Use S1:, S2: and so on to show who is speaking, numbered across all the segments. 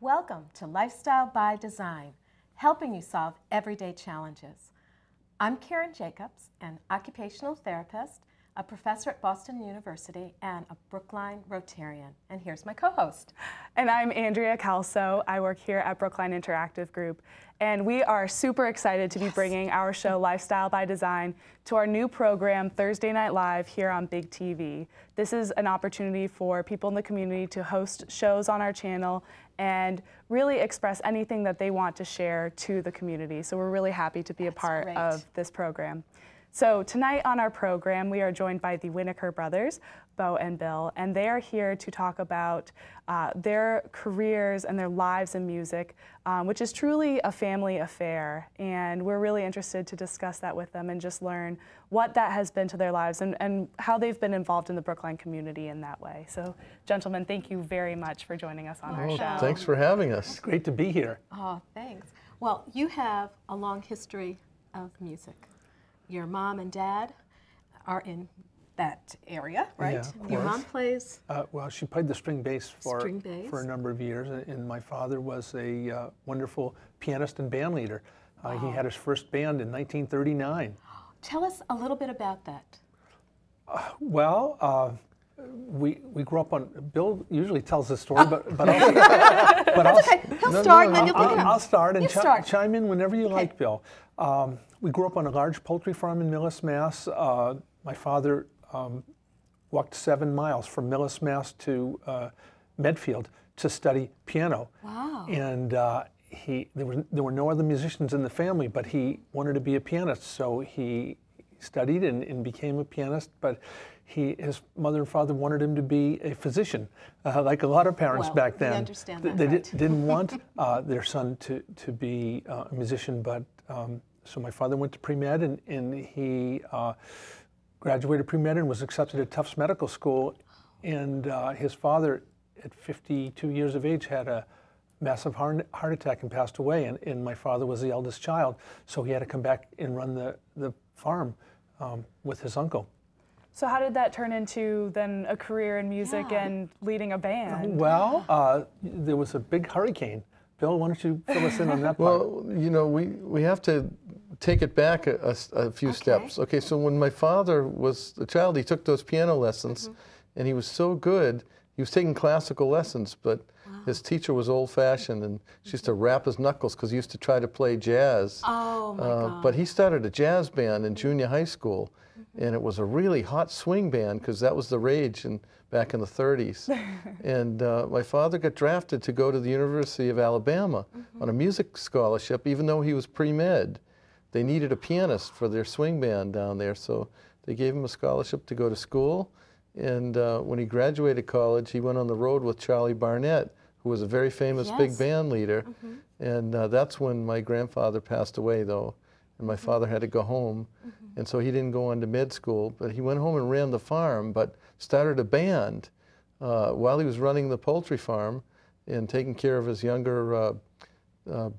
S1: Welcome to Lifestyle by Design, helping you solve everyday challenges. I'm Karen Jacobs, an occupational therapist, a professor at Boston University, and a Brookline Rotarian. And here's my co-host.
S2: And I'm Andrea Calso. I work here at Brookline Interactive Group. And we are super excited to be bringing our show Lifestyle by Design to our new program, Thursday Night Live, here on Big TV. This is an opportunity for people in the community to host shows on our channel and really express anything that they want to share to the community. So we're really happy to be a part of this program. So tonight on our program, we are joined by the Winiker brothers, Bo and Bill, and they are here to talk about their careers and their lives in music, which is truly a family affair. And we're really interested to discuss that with them and just learn what that has been to their lives and how they've been involved in the Brookline community in that way. So, gentlemen, thank you very much for joining us on our show.
S3: Thanks for having us.
S4: It's great to be here.
S1: Oh, thanks. Well, you have a long history of music. Your mom and dad are in that area, right?
S4: Yeah,
S1: Your mom plays?
S4: Well, she played the string bass for a number of years, and my father was a wonderful pianist and band leader. He had his first band in 1939.
S1: Tell us a little bit about that.
S4: We grew up on, Bill usually tells the story, but I'll,
S1: That's okay. He'll start and then you'll pick it up.
S4: I'll start and chime in whenever you like, Bill. We grew up on a large poultry farm in Millis, Mass. My father walked 7 miles from Millis, Mass to Medfield to study piano.
S1: Wow.
S4: And there were no other musicians in the family, but he wanted to be a pianist, so he studied and became a pianist, but his mother and father wanted him to be a physician, like a lot of parents back then.
S1: We understand that,
S4: They
S1: right?
S4: didn't want their son to be a musician, but so my father went to pre-med, and he graduated pre-med and was accepted at Tufts Medical School. And his father, at 52 years of age, had a massive heart attack and passed away. And my father was the eldest child, so he had to come back and run the farm with his uncle.
S2: So how did that turn into then a career in music and leading a band?
S4: Well, there was a big hurricane. Bill, why don't you fill us in on that part?
S3: Well, you know, we have to take it back a few steps. Okay, so when my father was a child, he took those piano lessons, and he was so good. He was taking classical lessons, but his teacher was old-fashioned, and she used to rap his knuckles because he used to try to play jazz.
S1: Oh, my God.
S3: But he started a jazz band in junior high school, and it was a really hot swing band because that was the rage back in the 30s. And my father got drafted to go to the University of Alabama on a music scholarship, even though he was pre-med. They needed a pianist for their swing band down there, so they gave him a scholarship to go to school. And when he graduated college, he went on the road with Charlie Barnett, who was a very famous big band leader. And that's when my grandfather passed away, though, and my father had to go home. And so he didn't go on to med school, but he went home and ran the farm, but started a band while he was running the poultry farm and taking care of his younger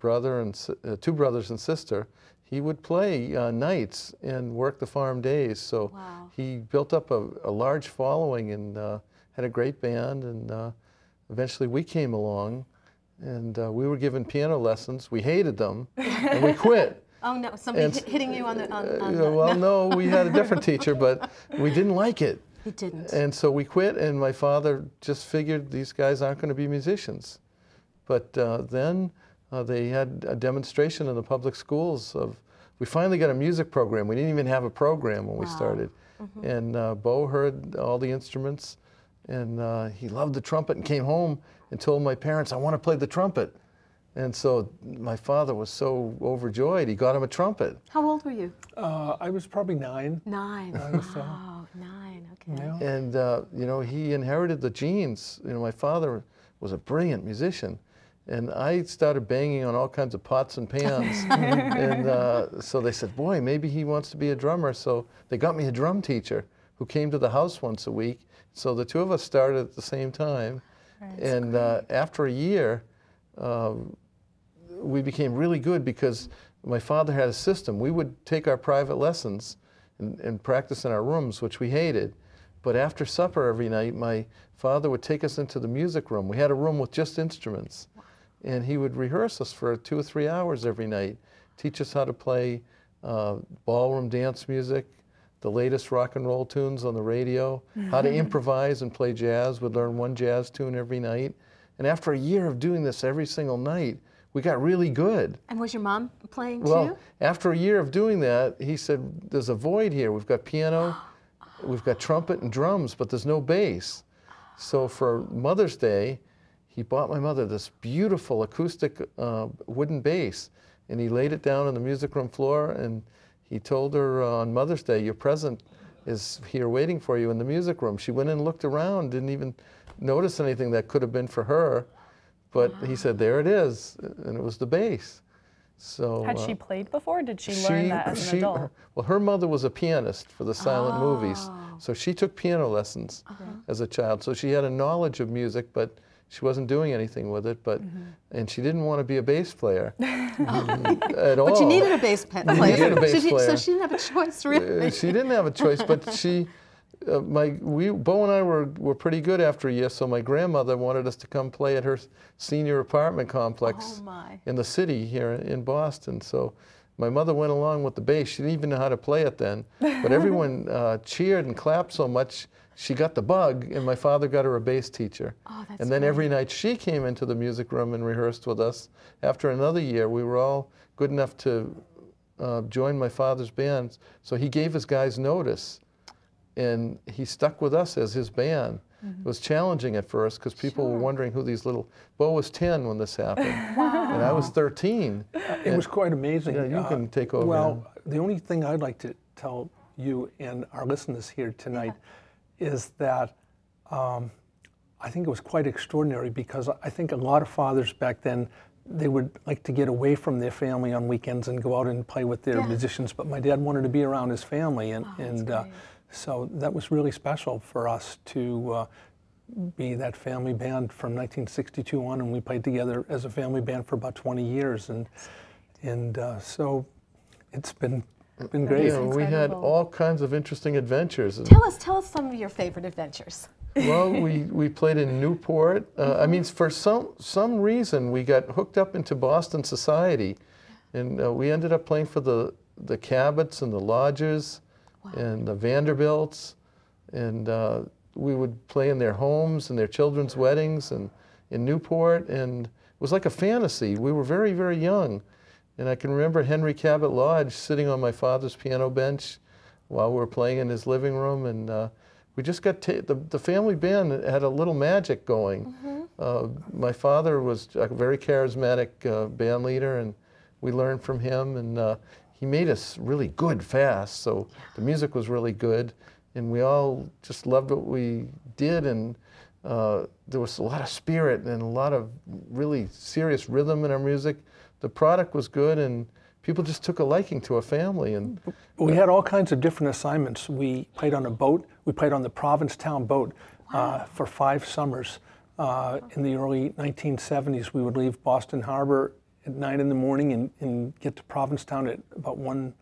S3: brother and 2 brothers and sister. He would play nights and work the farm days. So he built up a large following and had a great band. And eventually we came along, and we were given piano lessons. We hated them, and we quit.
S1: Oh, no, somebody hitting you on the...
S3: Well, no, we had a different teacher, but we didn't like it.
S1: He didn't.
S3: And so we quit, and my father just figured these guys aren't going to be musicians. But then they had a demonstration in the public schools we finally got a music program. We didn't even have a program when we started. And Bo heard all the instruments, and he loved the trumpet and came home and told my parents, I want to play the trumpet. And so my father was so overjoyed, he got him a trumpet.
S1: How old were you?
S4: I was probably 9.
S1: 9. Wow, 9, okay.
S4: Yeah.
S3: And, you know, he inherited the genes. You know, my father was a brilliant musician. And I started banging on all kinds of pots and pans. And so they said, boy, maybe he wants to be a drummer. So they got me a drum teacher who came to the house once a week. So the 2 of us started at the same time. And after a year, we became really good because my father had a system. We would take our private lessons and practice in our rooms, which we hated. But after supper every night, my father would take us into the music room. We had a room with just instruments. and he would rehearse us for 2 or 3 hours every night, teach us how to play ballroom dance music, the latest rock and roll tunes on the radio, how to improvise and play jazz. We'd learn one jazz tune every night. And after a year of doing this every single night, we got really good.
S1: And was your mom playing
S3: Well,
S1: too?
S3: after a year of doing that, he said, there's a void here. We've got piano, we've got trumpet and drums, but there's no bass. So for Mother's Day, he bought my mother this beautiful acoustic wooden bass, and he laid it down on the music room floor, and he told her on Mother's Day, your present is here waiting for you in the music room. She went in and looked around, didn't even notice anything that could have been for her, but he said, there it is, and it was the bass. So
S2: Had she played before? Did she learn that as an adult?
S3: Well, her mother was a pianist for the silent movies, so she took piano lessons as a child. So she had a knowledge of music, but she wasn't doing anything with it. But and she didn't want to be a bass player at all.
S1: But you needed a bass player.
S3: You needed a bass player.
S1: So she didn't have a choice, really.
S3: She didn't have a choice, but she. Bo and I were pretty good after a year, so my grandmother wanted us to come play at her senior apartment complex in the city here in Boston. So my mother went along with the bass. She didn't even know how to play it then, but everyone cheered and clapped so much, she got the bug, and my father got her a bass teacher.
S1: Oh, that's
S3: and then
S1: great.
S3: every night she came into the music room and rehearsed with us. After another year, we were all good enough to join my father's band, so he gave his guys notice. And he stuck with us as his band. It was challenging at first because people were wondering who these little. Bo was 10 when this happened, and I was 13.
S4: It was quite amazing.
S3: Yeah, you can take over.
S4: Well, the only thing I'd like to tell you and our listeners here tonight is that I think it was quite extraordinary, because I think a lot of fathers back then, they would like to get away from their family on weekends and go out and play with their musicians, but my dad wanted to be around his family, and so that was really special for us to be that family band from 1962 on, and we played together as a family band for about 20 years, and so it's been great.
S3: Yeah, we had all kinds of interesting adventures.
S1: Tell us some of your favorite adventures.
S3: Well, we played in Newport. I mean, for some reason, we got hooked up into Boston society, and we ended up playing for the Cabots and the Lodgers and the Vanderbilts, and we would play in their homes and their children's weddings and in Newport, and it was like a fantasy. We were very, very young, and I can remember Henry Cabot Lodge sitting on my father's piano bench while we were playing in his living room, and we just got the family band had a little magic going. My father was a very charismatic band leader, and we learned from him, and he made us really good fast, so the music was really good, and we all just loved what we did, and there was a lot of spirit and a lot of really serious rhythm in our music. The product was good, and people just took a liking to our family. And
S4: we had all kinds of different assignments. We played on a boat. We played on the Provincetown boat for 5 summers. In the early 1970s, we would leave Boston Harbor at 9 in the morning and get to Provincetown at about 1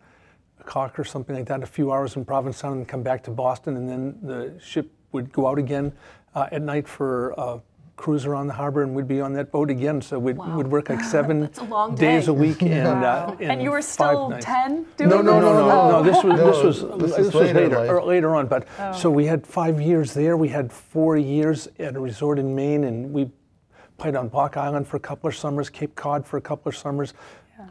S4: o'clock or something like that, a few hours in Provincetown, and come back to Boston, and then the ship would go out again at night for a cruise around the harbor, and we'd be on that boat again. So we'd work like 7 days a week,
S2: and you were still 10 doing this?
S4: No. This was later on. But so we had 5 years there. We had 4 years at a resort in Maine, and we played on Block Island for a couple of summers, Cape Cod for a couple of summers,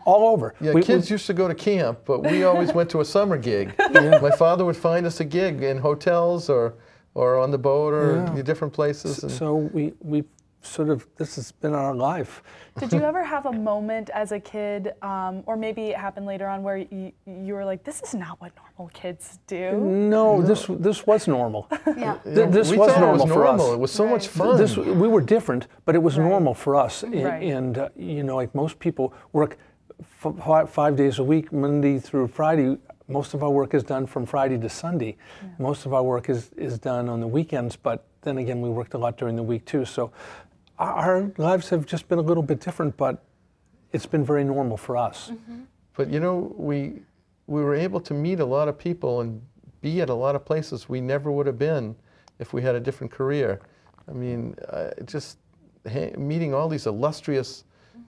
S4: all over.
S3: Yeah, kids used to go to camp, but we always went to a summer gig. My father would find us a gig in hotels or on the boat or different places.
S4: So we sort of, this has been our life.
S2: Did you ever have a moment as a kid, or maybe it happened later on, where you were like, this is not what normal kids do?
S4: No. This was normal. This
S3: we
S4: was
S3: thought
S4: normal
S3: it was
S4: for us.
S3: It was so much fun.
S4: We were different, but it was normal for us. And you know, like most people work 5 days a week, Monday through Friday. Most of our work is done from Friday to Sunday. Most of our work is done on the weekends, but then again, we worked a lot during the week too. So our lives have just been a little bit different, but it's been very normal for us.
S3: But you know, we were able to meet a lot of people and be at a lot of places we never would have been if we had a different career. I mean, just meeting all these illustrious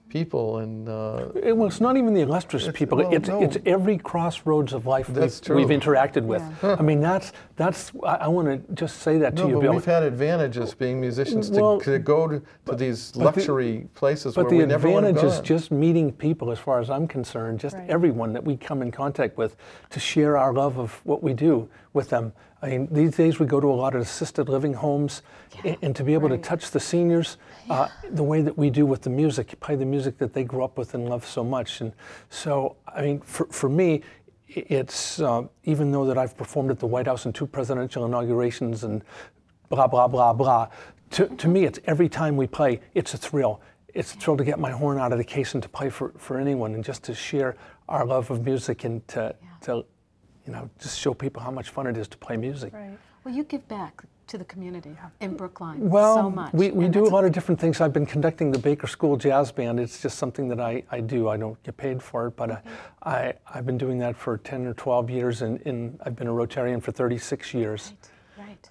S3: people. And
S4: well, it's not even the illustrious people.
S3: well,
S4: It's every crossroads of life
S3: That's
S4: we've
S3: true.
S4: interacted with.
S3: Yeah.
S4: I mean, I want to just say that to
S3: no,
S4: you,
S3: but
S4: Bill.
S3: we've had advantages being musicians
S4: Well,
S3: to go to these luxury places where
S4: But the
S3: we never would have
S4: advantage is
S3: gone.
S4: just meeting people, as far as I'm concerned, just everyone that we come in contact with, to share our love of what we do with them. I mean, these days we go to a lot of assisted living homes, and to be able to touch the seniors the way that we do with the music, play the music that they grew up with and love so much. And so, I mean, for me, it's, even though that I've performed at the White House in 2 presidential inaugurations and blah, blah, blah, blah, to me, it's every time we play, it's a thrill. It's a thrill to get my horn out of the case and to play for anyone, and just to share our love of music, and to you know, just show people how much fun it is to play music.
S1: Right. Well, you give back to the community in Brookline
S4: Well,
S1: so much.
S4: we
S1: and
S4: do a
S1: that's
S4: lot of different things. I've been conducting the Baker School Jazz Band. It's just something that I do. I don't get paid for it, but I've been doing that for 10 or 12 years, and I've been a Rotarian for 36 years.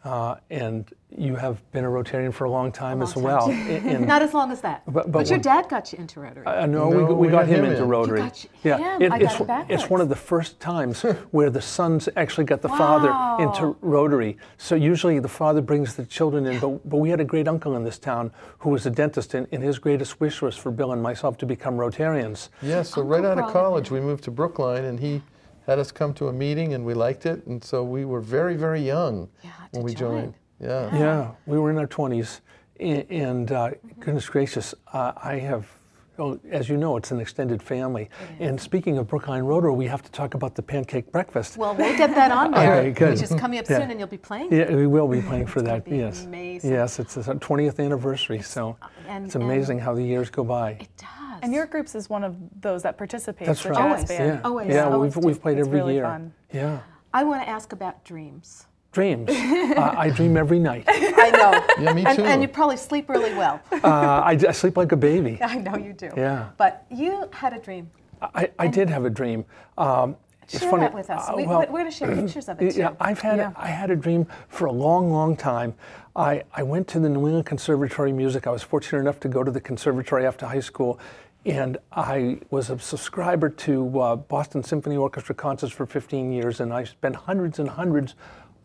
S1: Right.
S4: And you have been a Rotarian for a long time
S1: long
S4: as
S1: time,
S4: well.
S1: too. Not as long as that. But your dad got you into Rotary.
S4: No, we got him into
S3: in.
S4: Rotary.
S1: You got him. I got it backwards.
S4: It's one of the first times where the sons actually got the father into Rotary. So usually the father brings the children in, but we had a great uncle in this town who was a dentist, and his greatest wish was for Bill and myself to become Rotarians.
S3: Yeah, so right out of college we moved to Brookline, and he had us come to a meeting, and we liked it, and so we were very, very young when we joined.
S4: Yeah, we were in our 20s, and goodness gracious, I have, as you know, it's an extended family. And speaking of Brookline Rotary, we have to talk about the pancake breakfast.
S1: Well, we'll get that on there,
S4: Okay, good.
S1: which is coming up soon, and you'll be playing.
S4: Yeah, we will be playing for that,
S1: be
S4: yes.
S1: amazing.
S4: Yes, it's our 20th anniversary, so it's amazing how the years go by.
S1: It does.
S2: And your groups is one of those that participates.
S4: That's
S2: the
S4: right.
S2: jazz
S1: Always.
S2: band.
S4: Yeah,
S1: Always.
S4: yeah,
S1: Always
S4: we've played
S2: It's
S4: every
S2: really
S4: year.
S2: fun.
S4: Yeah.
S1: I want to ask about dreams.
S4: Dreams. I dream every night.
S1: I know.
S3: Yeah, me too.
S1: And you probably sleep really well.
S4: I sleep like a baby.
S1: I know you do.
S4: Yeah.
S1: But you had a dream.
S4: I did have a dream. It's
S1: Share
S4: funny.
S1: that with us. We're going to share pictures of it too.
S4: Yeah, I had a dream for a long, long time. I went to the New England Conservatory of Music. I was fortunate enough to go to the conservatory after high school, and I was a subscriber to Boston Symphony Orchestra concerts for 15 years, and I spent hundreds and hundreds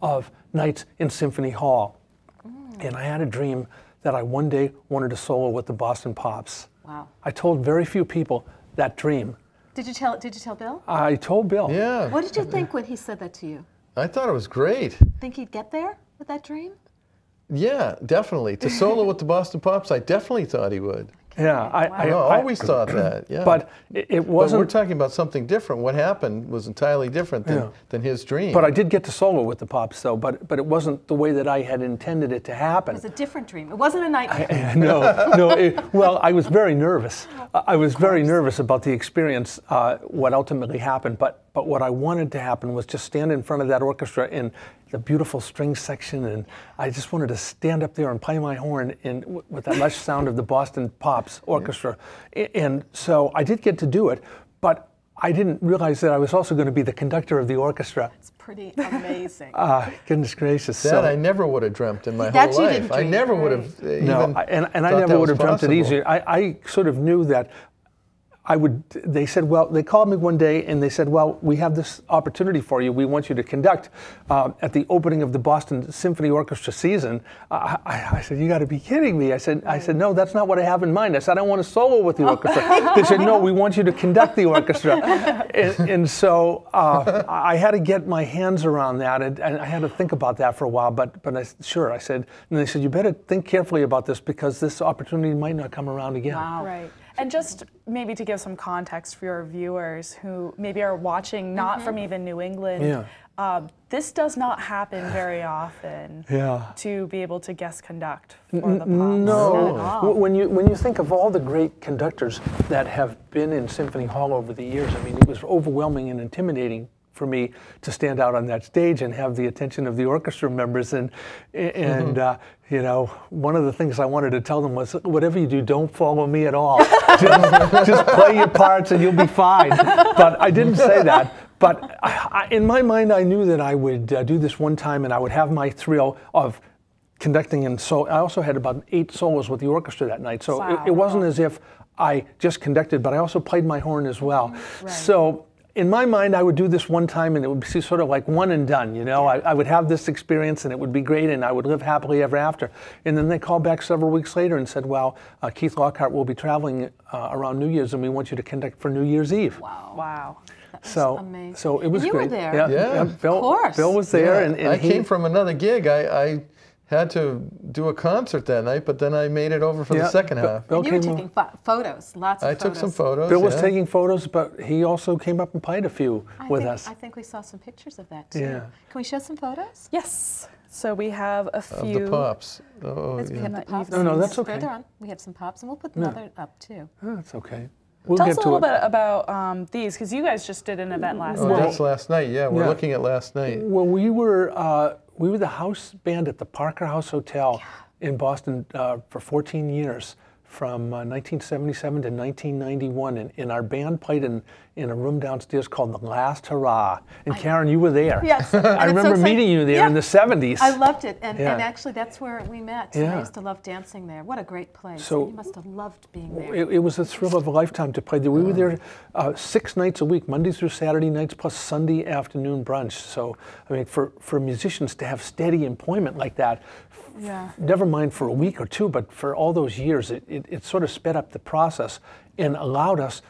S4: of nights in Symphony Hall. And I had a dream that I one day wanted to solo with the Boston Pops.
S1: Wow.
S4: I told very few people that dream.
S1: Did you tell Bill?
S4: I told Bill.
S3: Yeah.
S1: What did you think when he said that to you?
S3: I thought it was great.
S1: Think he'd get there with that dream?
S3: Yeah, definitely. To solo with the Boston Pops, I definitely thought he would.
S4: Yeah,
S3: I always thought that, yeah.
S4: But it
S3: But
S4: wasn't.
S3: we're talking about something different. What happened was entirely different than his dream.
S4: But I did get to solo with the Pops, though. But it wasn't the way that I had intended it to happen.
S1: It was a different dream. It wasn't a nightmare.
S4: No. Well, I was very nervous. I was very nervous about the experience, what ultimately happened. But what I wanted to happen was just stand in front of that orchestra in the beautiful string section, and I just wanted to stand up there and play my horn with that lush sound of the Boston Pops Orchestra. And so I did get to do it, but I didn't realize that I was also going to be the conductor of the orchestra.
S1: It's pretty amazing.
S4: Goodness gracious.
S3: That I never would have dreamt in my
S1: That
S3: whole
S1: you
S3: life.
S1: didn't
S3: I
S1: dream,
S3: never would
S1: right.
S3: have
S4: No,
S3: even
S4: and I
S3: thought
S4: never
S3: that
S4: would have
S3: was
S4: dreamt it
S3: possible.
S4: easier. I sort of knew that they said, well, they called me one day and they said, well, we have this opportunity for you. We want you to conduct at the opening of the Boston Symphony Orchestra season. I said, you got to be kidding me. I said, no, that's not what I have in mind. I said, I want to solo with the orchestra. They said, no, we want you to conduct the orchestra. and so I had to get my hands around that, and I had to think about that for a while. But I said, and they said, you better think carefully about this because this opportunity might not come around again.
S1: Wow.
S2: Right. And just maybe to give some context for your viewers who maybe are watching not from even New England, this does not happen very often to be able to guest conduct for the Pops.
S4: No. When you think of all the great conductors that have been in Symphony Hall over the years, I mean, it was overwhelming and intimidating for me to stand out on that stage and have the attention of the orchestra members. And you know, one of the things I wanted to tell them was, whatever you do, don't follow me at all. just play your parts and you'll be fine. But I didn't say that. But in my mind, I knew that I would do this one time and I would have my thrill of conducting. And so I also had about 8 solos with the orchestra that night. So it wasn't as if I just conducted, but I also played my horn as well.
S1: Right.
S4: So in my mind, I would do this one time and it would be sort of like one and done, you know. I would have this experience and it would be great and I would live happily ever after. And then they called back several weeks later and said, well, Keith Lockhart will be traveling around New Year's and we want you to conduct for New Year's Eve.
S1: Wow.
S2: Wow.
S1: Amazing.
S4: So it was
S1: you
S4: great.
S1: were there.
S3: Yeah.
S4: Bill,
S1: Of course.
S4: Bill was there.
S3: Yeah,
S4: and
S3: I
S4: he
S3: came from another gig. I had to do a concert that night, but then I made it over for the second half.
S4: Bill
S1: And you were
S4: came
S1: taking photos, lots of
S3: I
S1: photos.
S3: took some photos.
S4: Bill was
S3: yeah.
S4: taking photos, but he also came up and played a few with us.
S1: I think we saw some pictures of that too.
S4: Yeah.
S1: Can we show some photos?
S2: Yes. So we have a
S3: Of
S2: few.
S3: the pops. Oh,
S1: We
S3: yeah.
S1: have the pops.
S4: No, that's okay.
S1: Further on, we have some pops, and we'll put another up too.
S4: Oh, that's okay. We'll
S2: Tell
S4: get
S2: us a
S4: to
S2: little
S4: it.
S2: bit about these, because you guys just did an event last
S3: Oh,
S2: night.
S3: that's last night. Yeah, we're
S4: Yeah.
S3: looking at last night.
S4: Well, we were the house band at the Parker House Hotel in Boston for 14 years, from 1977 to 1991, and our band played in a room downstairs called The Last Hurrah. And Karen, you were there.
S1: Yes.
S4: I remember meeting you there in the 70s.
S1: I loved it, and
S4: Yeah.
S1: actually that's where we met.
S4: Yeah.
S1: I used to love dancing there. What a great place.
S4: So-
S1: You must have loved being there.
S4: It was a thrill of a lifetime to play there. We were there 6 nights a week, Monday through Saturday nights, plus Sunday afternoon brunch. So, I mean, for musicians to have steady employment like that,
S1: Yeah.
S4: never mind for a week or two, but for all those years, it sort of sped up the process and allowed us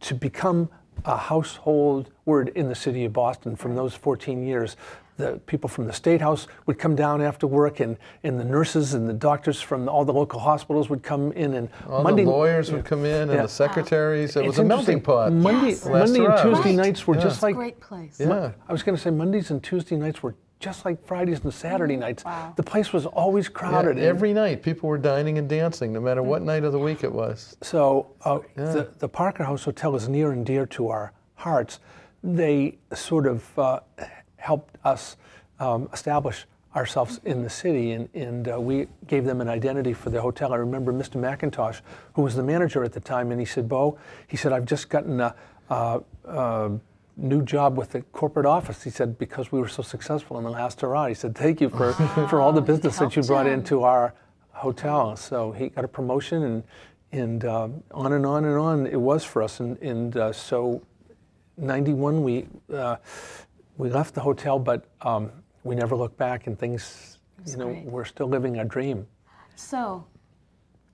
S4: to become a household word in the city of Boston from those 14 years. The people from the State House would come down after work, and the nurses and the doctors from all the local hospitals would come in. And
S3: All
S4: Monday,
S3: the lawyers would come in, and
S4: Yeah.
S3: the secretaries. It
S4: It's
S3: was a melting
S4: interesting.
S3: pot.
S4: Monday,
S1: Yes.
S4: Monday and
S3: Last
S4: Tuesday
S3: Right.
S4: nights were
S3: Yeah.
S4: just like.
S1: Great place.
S3: Yeah.
S4: I was going to say Mondays and Tuesday nights were just like Fridays and Saturday nights.
S2: Wow.
S4: The place was always
S3: Yeah,
S4: crowded. and
S3: every night, people were dining and dancing, no matter what night of the week it was.
S4: So the Parker House Hotel is near and dear to our hearts. They sort of helped us establish ourselves in the city, and we gave them an identity for the hotel. I remember Mr. McIntosh, who was the manager at the time, and he said, Bo, he said, I've just gotten a new job with the corporate office. He said, because we were so successful in the last hurrah. He said, thank you for all the business that you
S1: helped
S4: brought
S1: him.
S4: into our hotel. So he got a promotion, and on and on and on it was for us. And so 91 we left the hotel, but we never looked back, and things,
S1: great.
S4: we're still living our dream.
S1: So,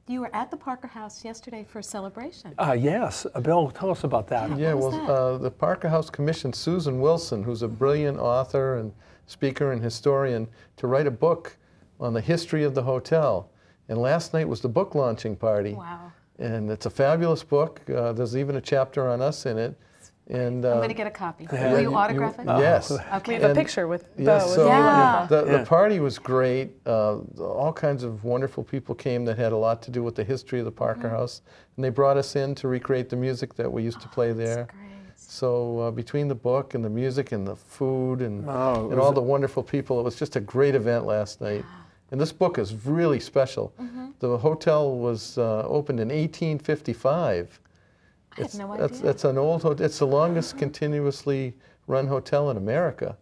S1: you were at the Parker House yesterday for a celebration.
S4: Yes, Bill, tell us about that.
S3: Yeah,
S1: What was
S3: well, the Parker House commissioned Susan Wilson, who's a brilliant author and speaker and historian, to write a book on the history of the hotel. And last night was the book launching party.
S1: Wow.
S3: And it's a fabulous book. There's even a chapter on us in it. And
S1: I'm going to get a copy.
S4: Yeah,
S1: Will you autograph it?
S3: Yes.
S1: Okay.
S2: We have a
S3: And-
S2: picture with Bo.
S3: Yes,
S2: with
S3: so
S2: you and
S1: Yeah.
S2: Bo.
S3: the party was great. All kinds of wonderful people came that had a lot to do with the history of the Parker House. And they brought us in to recreate the music that we used to play there.
S1: Great.
S3: So between the book and the music and the food and
S4: Oh, it
S3: all
S4: was-
S3: the wonderful people, it was just a great event last night. And this book is really special. The hotel was opened in 1855.
S1: I had no idea.
S3: That's an old hotel. It's the longest continuously run hotel in America.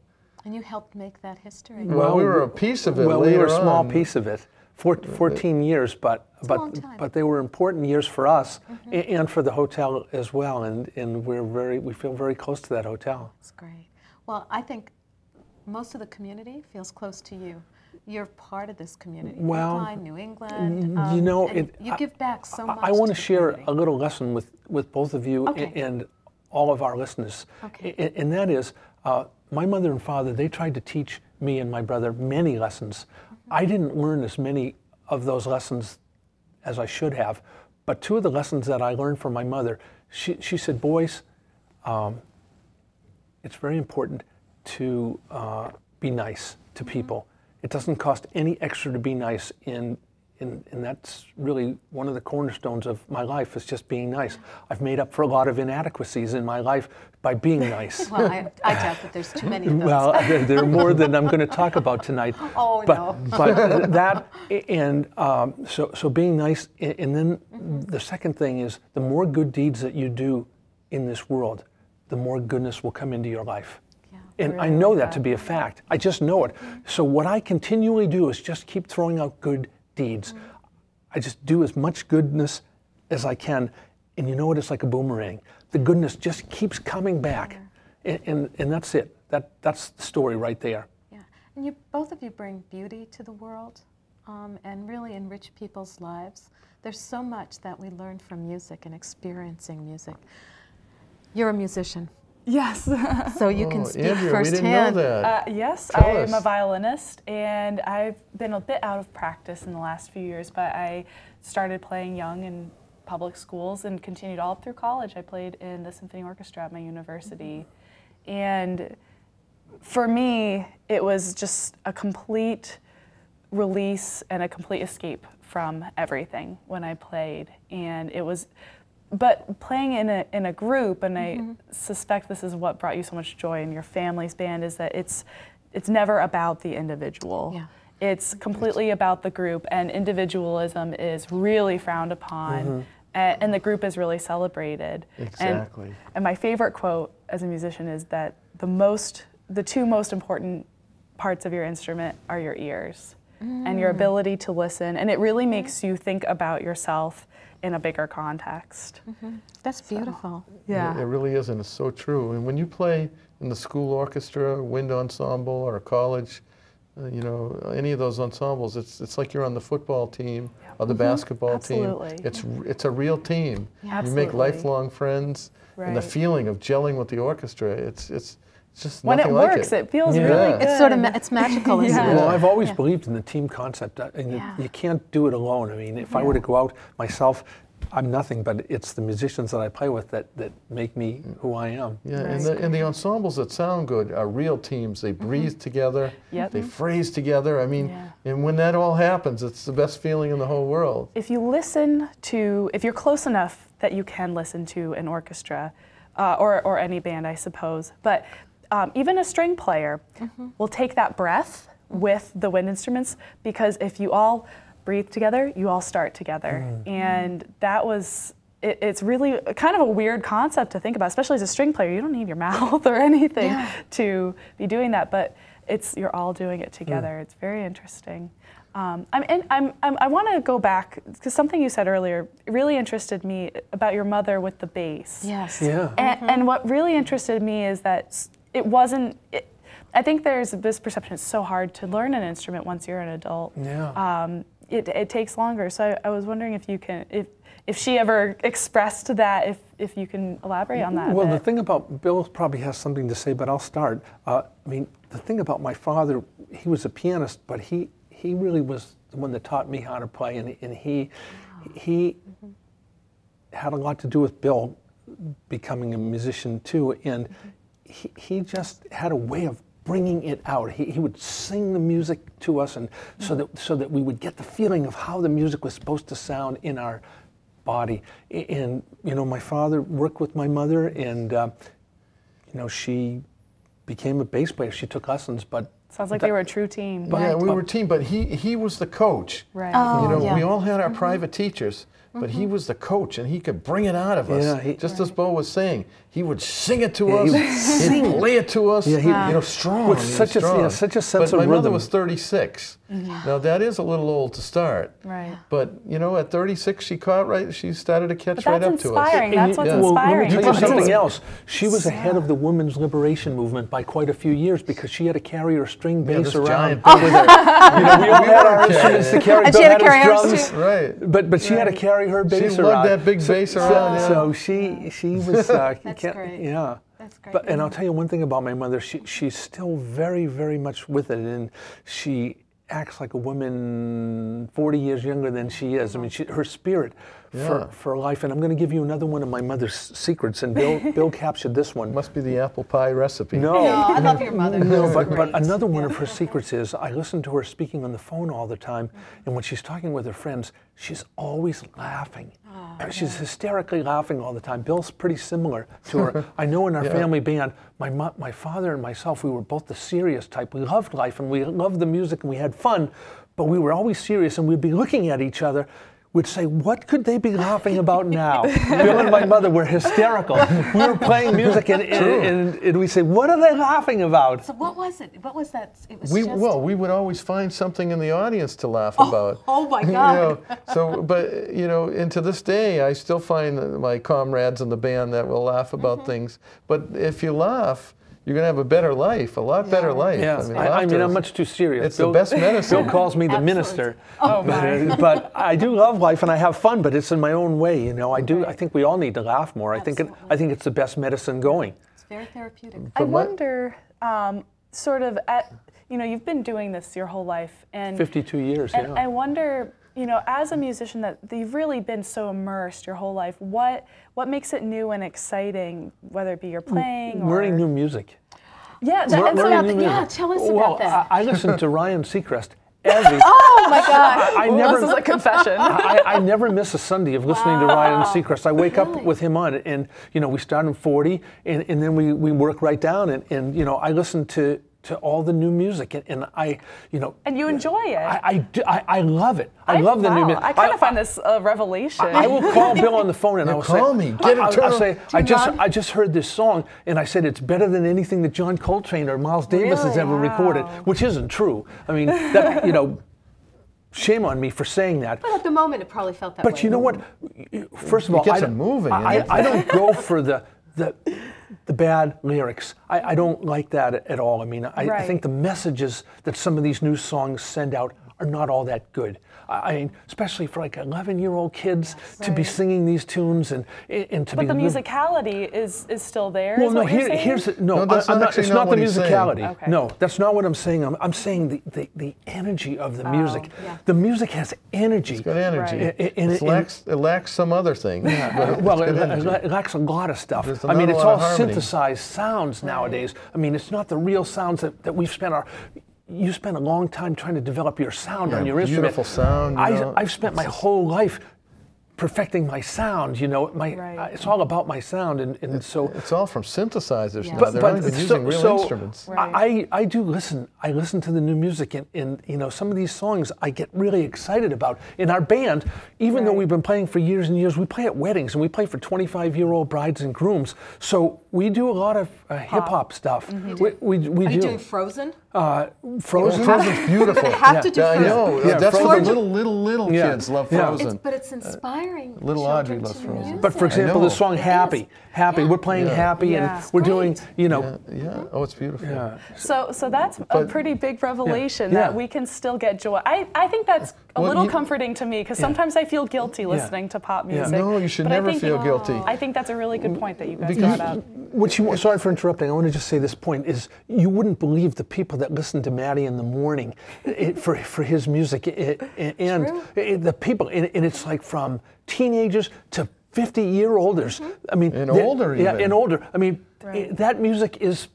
S1: And you helped make that history.
S3: Well, we were a piece of it
S4: Well,
S3: later
S4: we were a small
S3: on.
S4: piece of it. 14 years,
S1: a long time.
S4: but they were important years for us and for the hotel as well. And we feel very close to that hotel.
S1: That's great. Well, I think most of the community feels close to you. You're part of this community.
S4: Well,
S1: Brookline, New England.
S4: you know,
S1: and you give back so much.
S4: I want
S1: to
S4: to
S1: the
S4: share
S1: community.
S4: a little lesson with both of you
S1: Okay.
S4: and all of our listeners.
S1: Okay.
S4: And that is, my mother and father, they tried to teach me and my brother many lessons. I didn't learn as many of those lessons as I should have, but two of the lessons that I learned from my mother, she said, boys, it's very important to be nice to people. It doesn't cost any extra to be nice, and that's really one of the cornerstones of my life, is just being nice. I've made up for a lot of inadequacies in my life by being nice.
S1: Well, I doubt that there's too many of those.
S4: Well, there are more than I'm going to talk about tonight.
S1: Oh,
S4: but,
S1: no.
S4: But that, and so being nice, and then the second thing is, the more good deeds that you do in this world, the more goodness will come into your life. And I know that to be a fact. I just know it. So what I continually do is just keep throwing out good deeds. I just do as much goodness as I can, and you know what? It's like a boomerang. The goodness just keeps coming back, and that's it. That's the story right there.
S1: Yeah, and both of you bring beauty to the world, and really enrich people's lives. There's so much that we learn from music and experiencing music. You're a musician.
S2: Yes.
S1: So you can speak
S3: Andrea,
S1: firsthand.
S3: we didn't know that.
S2: Yes,
S3: Tell
S2: I am a
S3: us.
S2: violinist, and I've been a bit out of practice in the last few years, but I started playing young in public schools and continued all up through college. I played in the Symphony Orchestra at my university. And for me, it was just a complete release and a complete escape from everything when I played. And it was, but playing in a group, and I suspect this is what brought you so much joy in your family's band, is that it's never about the individual.
S1: Yeah.
S2: It's completely about the group, and individualism is really frowned upon, and the group is really celebrated.
S3: Exactly.
S2: And my favorite quote as a musician is that the two most important parts of your instrument are your ears and your ability to listen, and it really makes you think about yourself in a bigger context.
S1: That's beautiful.
S2: Yeah.
S3: It really is, and it's so true. And when you play in the school orchestra, wind ensemble, or a college, you know, any of those ensembles, it's like you're on the football team or the basketball
S2: Absolutely.
S3: team. It's a real team.
S1: Yeah.
S3: You make
S2: Absolutely.
S3: lifelong friends, and the
S2: Right.
S3: feeling of gelling with the orchestra, it's just
S2: When it
S3: nothing like
S2: works, it feels
S4: Yeah.
S2: really good.
S1: It's sort of it's magical, isn't
S2: Yeah.
S1: it?
S4: Well, I've always believed in the team concept, and
S1: Yeah.
S4: you can't do it alone. I mean, if I were to go out myself, I'm nothing, but it's the musicians that I play with that make me who I am.
S3: Yeah, and the ensembles that sound good are real teams. They breathe together,
S2: Yep.
S3: they phrase together. I mean,
S2: Yeah.
S3: and when that all happens, it's the best feeling in the whole world.
S2: If you're close enough that you can listen to an orchestra, or any band, I suppose, but even a string player will take that breath with the wind instruments, because if you all breathe together, you all start together. And that was, it's really kind of a weird concept to think about, especially as a string player. You don't need your mouth or anything to be doing that, but you're all doing it together. It's very interesting. I want to go back, because something you said earlier really interested me about your mother with the bass.
S1: Yes.
S4: Yeah.
S2: And what really interested me is that it wasn't, I think there's this perception it's so hard to learn an instrument once you're an adult.
S4: Yeah.
S2: It takes longer. So I was wondering if you can, if she ever expressed that, if you can elaborate on that a
S4: Well,
S2: bit.
S4: the thing about Bill probably has something to say, but I'll start. I mean, the thing about my father, he was a pianist, but he really was the one that taught me how to play, and he had a lot to do with Bill becoming a musician too, and he just had a way of bringing it out. He would sing the music to us, and so that we would get the feeling of how the music was supposed to sound in our body. And you know, my father worked with my mother, and you know, she became a bass player. She took lessons, but
S2: Sounds like they were a true team.
S3: Yeah, we were a team, but he was the coach.
S2: Right.
S3: You know,
S1: yeah.
S3: we all had our private teachers, but he was the coach, and he could bring it out of us.
S4: Yeah,
S3: Just as Bo was saying, he would sing it to
S4: Yeah,
S3: us.
S4: he would
S3: He'd play it to us.
S4: Yeah,
S3: You know, strong.
S4: With
S3: he was
S4: such a-
S3: strong.
S4: yeah, such a sense
S3: but
S4: of
S3: my mother
S4: rhythm.
S3: was 36. Now that is a little old to start.
S2: Right.
S3: But you know, at 36, she started to catch
S2: But
S3: right
S2: that's
S3: up to us.
S2: inspiring. That's what's
S3: Yeah.
S4: Well, let
S2: inspiring.
S4: me tell you
S3: Because
S4: something
S3: it's-
S4: else. She was ahead of the women's liberation movement by quite a few years, because she had to carry her string
S3: Yeah,
S4: bass
S3: this
S4: around
S3: giant
S4: with her. You know, we all had our instruments to carry.
S1: And
S4: Bill
S1: she had to
S4: his
S1: carry ours
S4: drums,
S1: too.
S3: Right.
S4: But she had to carry her bass
S3: She
S4: around.
S3: lugged that big bass around. Yeah.
S4: So she was.
S1: That's
S4: can't-
S1: great.
S4: Yeah.
S1: That's great.
S4: But and I'll tell you one thing about my mother. She's still very, very much with it, and she acts like a woman 40 years younger than she is. I mean, her spirit for life. And I'm going to give you another one of my mother's secrets. And Bill captured this one.
S3: Must be the apple pie recipe.
S4: No,
S1: I love your mother.
S4: No,
S1: That's
S4: but
S1: great.
S4: another one of her secrets is I listen to her speaking on the phone all the time, and when she's talking with her friends, she's always laughing. She's hysterically laughing all the time. Bill's pretty similar to her. I know in our family band, my father and myself, we were both the serious type. We loved life and we loved the music and we had fun, but we were always serious, and we'd be looking at each other would say, what could they be laughing about now? Bill and my mother were hysterical. We were playing music and we say, what are they laughing about?
S1: So what was it? What was that? It was
S3: Well, we would always find something in the audience to laugh about.
S1: Oh my God.
S3: But and to this day, I still find my comrades in the band that will laugh about things. But if you laugh, you're going to have a better life, a lot better life.
S4: Yeah. I mean, I'm much too serious.
S3: It's the best medicine.
S4: Bill calls me the minister. Oh, but I do love life and I have fun, but it's in my own way. I think we all need to laugh more. I think it's the best medicine going.
S1: It's very therapeutic.
S2: I wonder, you've been doing this your whole life, and
S4: 52 years.
S2: And I wonder, as a musician, that you've really been so immersed your whole life. What makes it new and exciting, whether it be your playing or
S4: learning new music?
S2: Yeah,
S1: tell us about that.
S4: I listened to Ryan Seacrest every.
S1: Oh my God!
S2: This is a confession.
S4: I never miss a Sunday of listening to Ryan Seacrest. I wake up with him on, and we start in 40, and then we work right down, and I listen to all the new music, and I,
S2: And you enjoy it.
S4: I love it. I love the new music.
S2: I kind of find this a revelation.
S4: I will call Bill on the phone and I will say,
S3: call me, get it,
S4: I'll say, I just heard this song, and I said it's better than anything that John Coltrane or Miles Davis has ever recorded, which isn't true. I mean, that, shame on me for saying that.
S1: But at the moment, it probably felt that way.
S4: But you know what? First of all,
S3: it gets them moving.
S4: I don't go for the bad lyrics. I don't like that at all. I mean, I think the messages that some of these new songs send out are not all that good. I mean, especially for like 11-year-old kids to be singing these tunes and to be.
S2: But the musicality is still there.
S4: Well, no,
S2: it's
S3: not
S4: it's not the musicality.
S2: Okay.
S4: No, that's not what I'm saying. I'm saying the energy of the music.
S1: Yeah.
S4: The music has energy.
S3: It's got energy.
S4: Right.
S3: It lacks some other thing.
S4: Yeah. Well, it lacks a lot of stuff. I mean, it's all synthesized sounds nowadays. I mean, it's not the real sounds that we've spent you spent a long time trying to develop your sound on your instrument.
S3: Beautiful sound.
S4: I've spent my whole life perfecting my sound. It's all about my sound, and so
S3: it's all from synthesizers now.
S4: But
S3: They're not even using real instruments.
S4: I do listen. I listen to the new music, and some of these songs I get really excited about. In our band, even though we've been playing for years and years, we play at weddings and we play for 25-year-old brides and grooms. So we do a lot of hip hop stuff. We do.
S1: Are you doing Frozen?
S4: Frozen.
S3: Frozen's beautiful.
S1: They have to do
S3: I
S1: Frozen.
S3: know. That's why the little kids love Frozen.
S1: But it's inspiring.
S3: Little Audrey loves Frozen.
S1: Music.
S4: But for example, the song "Happy," we're playing "Happy," and we're doing,
S3: Oh, it's beautiful.
S4: Yeah.
S2: So that's a pretty big revelation that we can still get joy. I think that's a little comforting to me, because sometimes I feel guilty listening to pop music.
S3: No, you should never feel guilty.
S2: I think that's a really good point that you guys brought up.
S4: Sorry for interrupting. I want to just say this point is you wouldn't believe the people that listen to Matty in the morning for his music the people, and it's like from teenagers to 50-year-olders. I mean,
S3: and older even.
S4: Yeah, and older. I mean, that music is.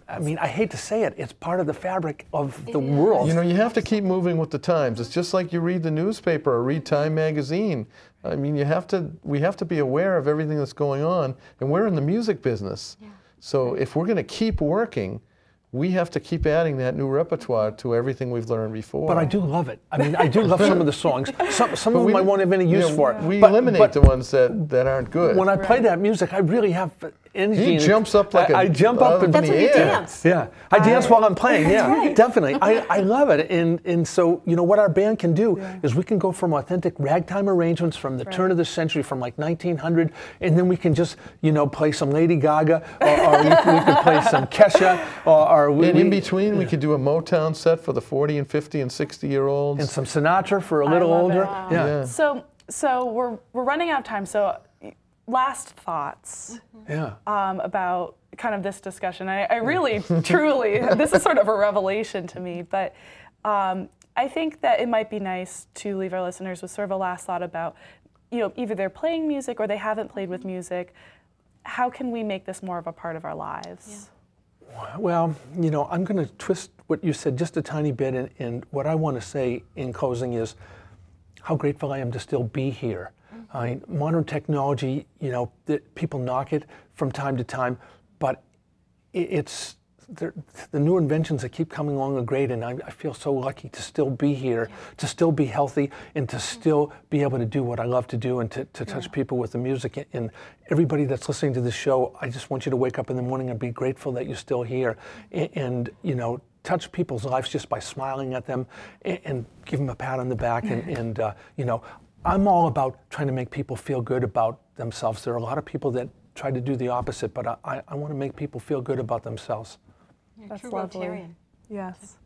S4: I mean, I hate to say it, it's part of the fabric of the world.
S3: You have to keep moving with the times. It's just like you read the newspaper or read Time magazine. I mean, we have to be aware of everything that's going on, and we're in the music business. Yeah. So if we're going to keep working, we have to keep adding that new repertoire to everything we've learned before.
S4: But I do love it. I mean, I do love some of the songs. Some of them I won't have any use for.
S3: We eliminate the ones that aren't good.
S4: When I play that music, I really have energy.
S3: He jumps up like
S4: I jump up in
S1: That's
S4: the
S1: when you
S4: air.
S1: dance.
S4: Yeah, I dance while I'm playing. Yeah, definitely. I love it. And so what our band can do is we can go from authentic ragtime arrangements from the turn of the century, from like 1900, and then we can just play some Lady Gaga, or we can play some Kesha,
S3: in between we could do a Motown set for the 40 and 50 and 60-year-olds,
S4: and some Sinatra for a little older.
S2: Yeah. So we're running out of time. So last thoughts. About kind of this discussion. I really, truly, this is sort of a revelation to me, but I think that it might be nice to leave our listeners with sort of a last thought about, either they're playing music or they haven't played with music. How can we make this more of a part of our lives?
S1: Yeah.
S4: Well, I'm going to twist what you said just a tiny bit, and what I want to say in closing is how grateful I am to still be here. Modern technology, that people knock it from time to time, but it's the new inventions that keep coming along are great, and I feel so lucky to still be here, to still be healthy, and to still be able to do what I love to do, and to touch people with the music. And everybody that's listening to this show, I just want you to wake up in the morning and be grateful that you're still here, and you know, touch people's lives just by smiling at them and give them a pat on the back. And you know, I'm all about trying to make people feel good about themselves. There are a lot of people that try to do the opposite, but I want to make people feel good about themselves.
S2: That's
S1: True
S2: lovely.
S1: Rotarian.
S2: Yes.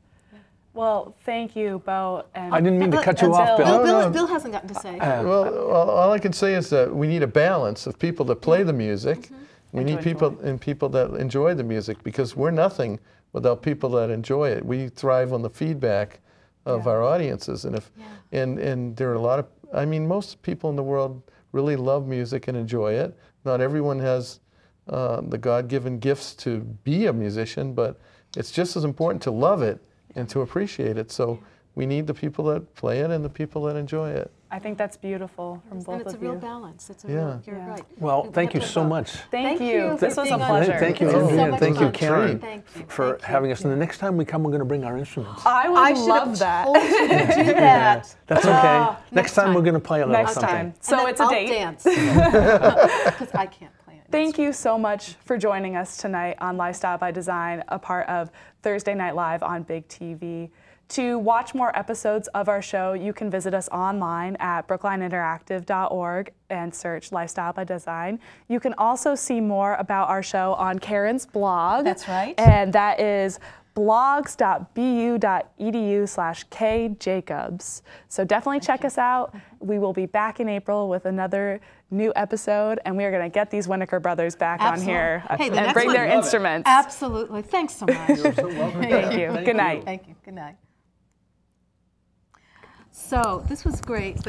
S2: Well, thank you, Bo. And
S4: I didn't mean to cut you off,
S2: Bill.
S4: Bill.
S1: Bill hasn't gotten to say.
S3: Well, all I can say is that we need a balance of people that play the music. We need people that enjoy the music, because we're nothing without people that enjoy it. We thrive on the feedback of our audiences, and and there are a lot of, I mean, most people in the world really love music and enjoy it. Not everyone has the God-given gifts to be a musician, but it's just as important to love it and to appreciate it. So we need the people that play it and the people that enjoy it.
S2: I think that's beautiful from both of you.
S1: And it's a real balance. It's a real, you're right.
S4: Well, thank you so much.
S2: Thank you. This was a pleasure.
S4: Thank you,
S1: This was so
S4: Andrea, and
S1: much
S4: thank you,
S1: fun.
S4: Karen,
S1: Thank you.
S4: for having us. And the next time we come, we're going to bring our instruments.
S2: I would love that.
S1: Told you to do that.
S4: That's okay. Next time we're going to play a little
S2: Next
S4: something.
S2: time. So
S1: And
S2: it's
S1: then
S2: a
S1: I'll
S2: date.
S1: dance. Because I can't play it.
S2: Thank you so much for joining us tonight on Lifestyle by Design, a part of Thursday Night Live on Big TV. To watch more episodes of our show, you can visit us online at brooklineinteractive.org and search Lifestyle by Design. You can also see more about our show on Karen's blog.
S1: That's right.
S2: And that is blogs.bu.edu/kjacobs. So definitely check us out. We will be back in April with another new episode, and we are going to get these Winiker brothers back on here
S1: Hey, the
S2: and
S1: next
S2: bring
S1: one-
S2: their instruments.
S1: Absolutely. Thanks so much.
S4: You're so welcome.
S2: Thank you. Good night.
S1: Thank you. Good night. So this was great.